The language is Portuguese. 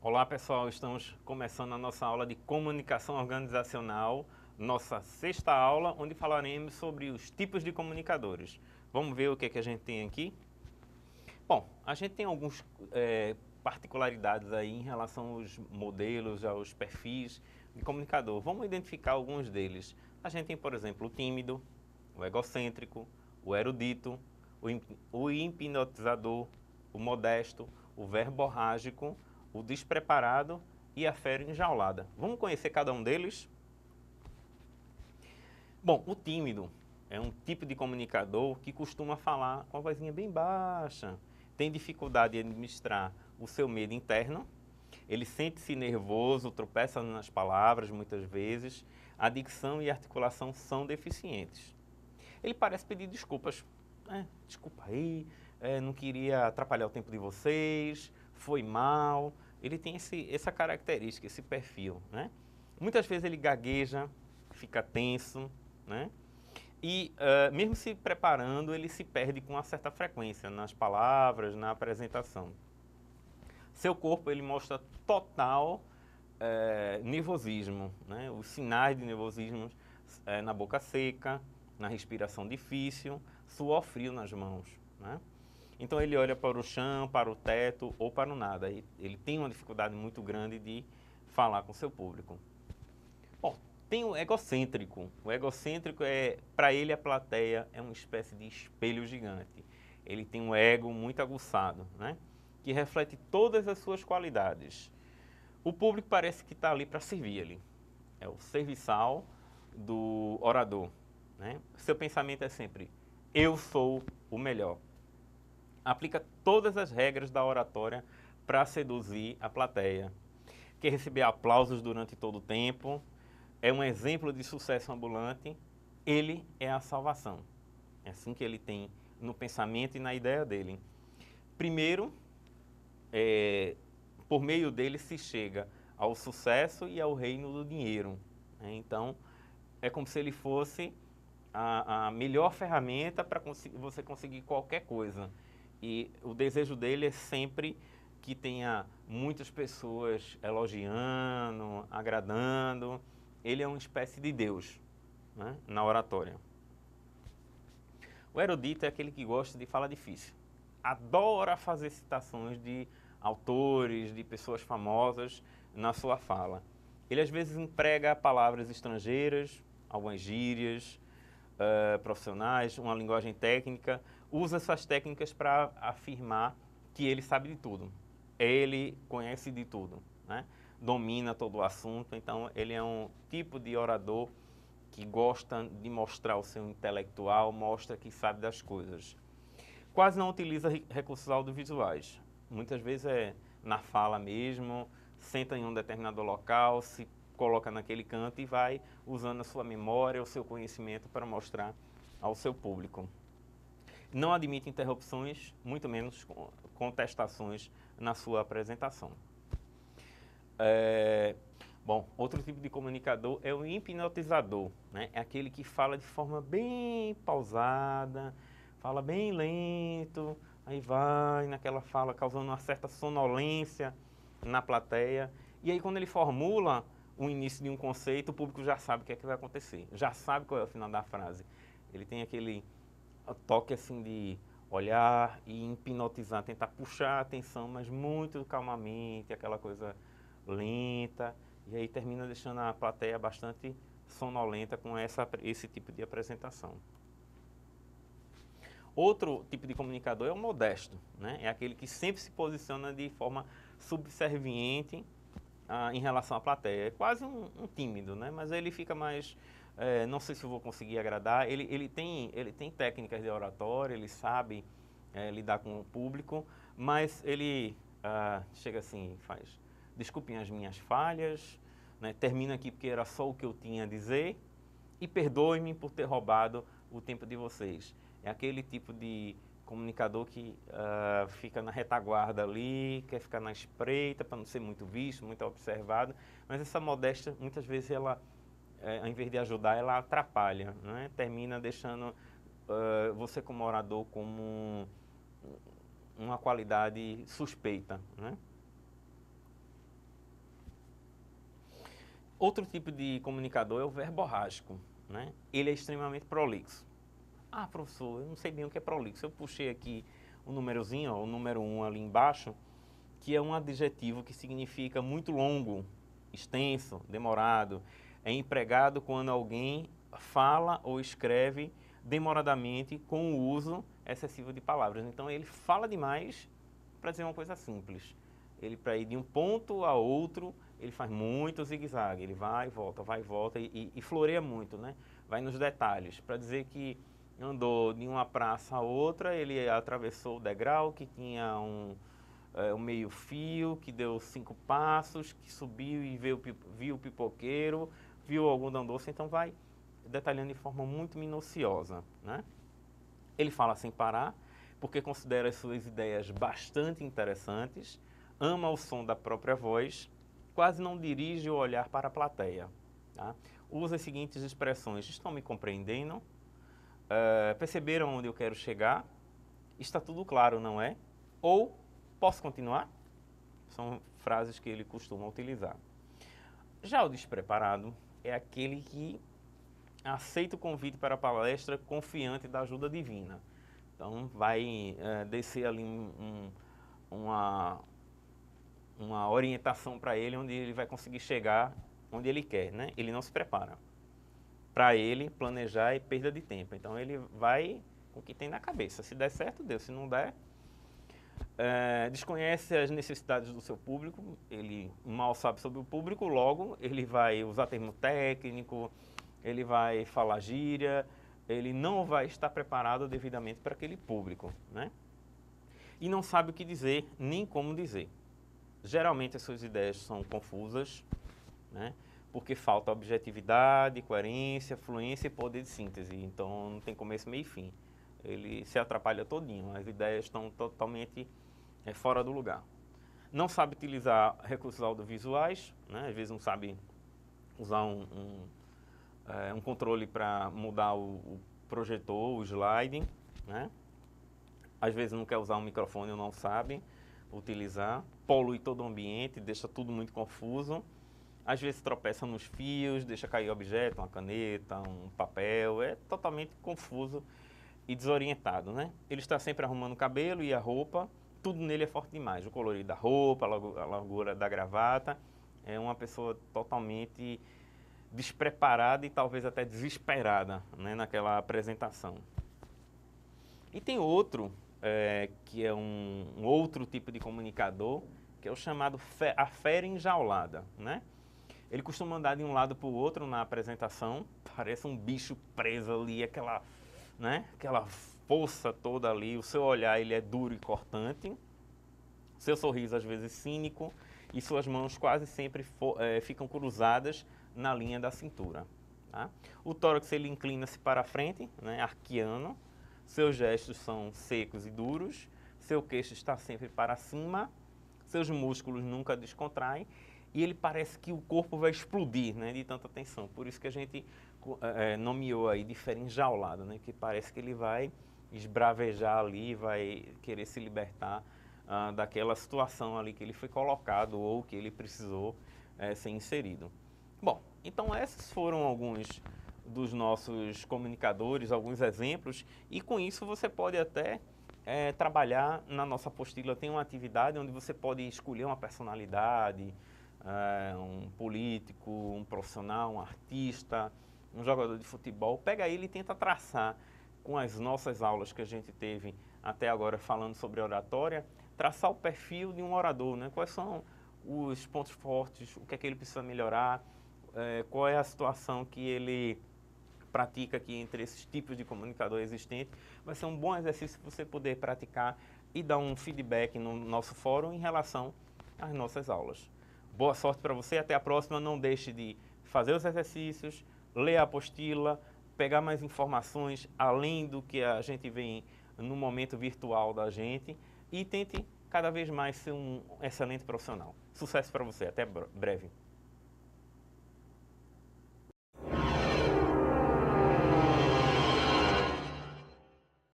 Olá pessoal, estamos começando a nossa aula de comunicação organizacional, nossa sexta aula, onde falaremos sobre os tipos de comunicadores. Vamos ver o que é que a gente tem aqui? Bom, a gente tem algumas particularidades aí em relação aos modelos, aos perfis de comunicador. Vamos identificar alguns deles. A gente tem, por exemplo, o tímido, o egocêntrico, o erudito, o hipnotizador, o modesto, o verborrágico, o despreparado e a fera enjaulada. Vamos conhecer cada um deles? Bom, o tímido é um tipo de comunicador que costuma falar com a vozinha bem baixa, tem dificuldade em administrar o seu medo interno, ele sente-se nervoso, tropeça nas palavras muitas vezes, a dicção e a articulação são deficientes. Ele parece pedir desculpas. Desculpa aí, não queria atrapalhar o tempo de vocês, foi mal. Ele tem essa característica, esse perfil, né? Muitas vezes ele gagueja, fica tenso, né? E mesmo se preparando, ele se perde com uma certa frequência nas palavras, na apresentação. Seu corpo ele mostra total nervosismo, né? Os sinais de nervosismo na boca seca, na respiração difícil, suor frio nas mãos, né? Então ele olha para o chão, para o teto ou para o nada. Ele tem uma dificuldade muito grande de falar com seu público. Bom, tem o egocêntrico. O egocêntrico para ele a plateia é uma espécie de espelho gigante. Ele tem um ego muito aguçado, né? Que reflete todas as suas qualidades. O público parece que está ali para servir ele. É o serviçal do orador, né? Seu pensamento é sempre, eu sou o melhor. Aplica todas as regras da oratória para seduzir a plateia. Quer receber aplausos durante todo o tempo, é um exemplo de sucesso ambulante, ele é a salvação. É assim que ele tem no pensamento e na ideia dele. Primeiro, por meio dele se chega ao sucesso e ao reino do dinheiro. Então, é como se ele fosse a melhor ferramenta para você conseguir qualquer coisa. E o desejo dele é sempre que tenha muitas pessoas elogiando, agradando. Ele é uma espécie de Deus, né, na oratória. O erudito é aquele que gosta de falar difícil. Adora fazer citações de autores, de pessoas famosas na sua fala. Ele às vezes emprega palavras estrangeiras, algumas gírias, profissionais, uma linguagem técnica, usa essas técnicas para afirmar que ele sabe de tudo. Ele conhece de tudo, né? Domina todo o assunto, então ele é um tipo de orador que gosta de mostrar o seu intelectual, mostra que sabe das coisas. Quase não utiliza recursos audiovisuais. Muitas vezes é na fala mesmo, senta em um determinado local, se coloca naquele canto e vai usando a sua memória, o seu conhecimento para mostrar ao seu público. Não admite interrupções, muito menos contestações na sua apresentação. Bom, outro tipo de comunicador é o hipnotizador, né? É aquele que fala de forma bem pausada, fala bem lento, aí vai naquela fala causando uma certa sonolência na plateia. E aí quando ele formula o início de um conceito, o público já sabe o que é que vai acontecer, já sabe qual é o final da frase. Ele tem aquele toque assim de olhar e hipnotizar, tentar puxar a atenção, mas muito calmamente, aquela coisa lenta, e aí termina deixando a plateia bastante sonolenta com esse tipo de apresentação. Outro tipo de comunicador é o modesto, né? É aquele que sempre se posiciona de forma subserviente em relação à plateia. É quase um tímido, né? Mas ele fica mais, não sei se eu vou conseguir agradar. Ele tem técnicas de oratória, ele sabe lidar com o público, mas ele chega assim, faz, desculpem as minhas falhas, né? Termina aqui porque era só o que eu tinha a dizer e perdoe-me por ter roubado o tempo de vocês. É aquele tipo de comunicador que fica na retaguarda ali, quer ficar na espreita para não ser muito visto, muito observado, mas essa modéstia, muitas vezes, ela, ao invés de ajudar, ela atrapalha, né? Termina deixando você como orador como uma qualidade suspeita, né? Outro tipo de comunicador é o verborrágico, né? Ele é extremamente prolixo. Ah, professor, eu não sei bem o que é prolixo. Eu puxei aqui o númerozinho, ó, o número 1 ali embaixo, que é um adjetivo que significa muito longo, extenso, demorado. É empregado quando alguém fala ou escreve demoradamente com o uso excessivo de palavras. Então ele fala demais para dizer uma coisa simples. Ele, para ir de um ponto a outro, ele faz muito zigue-zague. Ele vai e volta e floreia muito, né? Vai nos detalhes. Para dizer que andou de uma praça a outra, ele atravessou o degrau que tinha um meio-fio, que deu 5 passos, que subiu e viu o pipoqueiro, viu o algodão doce, então vai detalhando de forma muito minuciosa, né? Ele fala sem parar, porque considera as suas ideias bastante interessantes, ama o som da própria voz, quase não dirige o olhar para a plateia. Tá? Usa as seguintes expressões: estão me compreendendo? Perceberam onde eu quero chegar? Está tudo claro, não é? Ou posso continuar? São frases que ele costuma utilizar. Já o despreparado é aquele que aceita o convite para a palestra confiante da ajuda divina. Então vai descer ali uma orientação para ele onde ele vai conseguir chegar onde ele quer, né? Ele não se prepara. Para ele, planejar é perda de tempo. Então ele vai com o que tem na cabeça. Se der certo, deu. Se não der, desconhece as necessidades do seu público, ele mal sabe sobre o público, logo ele vai usar termo técnico, ele vai falar gíria, ele não vai estar preparado devidamente para aquele público, né? E não sabe o que dizer, nem como dizer. Geralmente as suas ideias são confusas, né? Porque falta objetividade, coerência, fluência e poder de síntese. Então não tem começo, meio e fim. Ele se atrapalha todinho, as ideias estão totalmente fora do lugar. Não sabe utilizar recursos audiovisuais, né? Às vezes não sabe usar um controle para mudar o projetor, o slide, né? Às vezes não quer usar um microfone ou não sabe utilizar, polui todo o ambiente, deixa tudo muito confuso. Às vezes tropeça nos fios, deixa cair objeto, uma caneta, um papel, é totalmente confuso e desorientado, né? Ele está sempre arrumando o cabelo e a roupa, tudo nele é forte demais. O colorido da roupa, a largura da gravata, é uma pessoa totalmente despreparada e talvez até desesperada, né, naquela apresentação. E tem outro, que é um outro tipo de comunicador, que é o chamado a fera enjaulada, né? Ele costuma andar de um lado para o outro na apresentação, parece um bicho preso ali, aquela força toda ali, o seu olhar ele é duro e cortante, seu sorriso às vezes cínico e suas mãos quase sempre ficam cruzadas na linha da cintura. Tá? O tórax ele inclina-se para a frente, né, arqueando, seus gestos são secos e duros, seu queixo está sempre para cima, seus músculos nunca descontraem e ele parece que o corpo vai explodir, né, de tanta tensão. Por isso que a gente nomeou aí de fera enjaulada, né, que parece que ele vai esbravejar ali, vai querer se libertar daquela situação ali que ele foi colocado ou que ele precisou ser inserido. Bom, então esses foram alguns dos nossos comunicadores, alguns exemplos, e com isso você pode até trabalhar na nossa apostila. Tem uma atividade onde você pode escolher uma personalidade, um político, um profissional, um artista, um jogador de futebol. Pega ele e tenta traçar com as nossas aulas que a gente teve até agora falando sobre oratória, traçar o perfil de um orador, né? Quais são os pontos fortes, o que é que ele precisa melhorar, qual é a situação que ele pratica aqui entre esses tipos de comunicador existente. Vai ser um bom exercício para você poder praticar e dar um feedback no nosso fórum em relação às nossas aulas. Boa sorte para você, até a próxima. Não deixe de fazer os exercícios, ler a apostila, pegar mais informações além do que a gente vê no momento virtual da gente e tente cada vez mais ser um excelente profissional. Sucesso para você, até breve.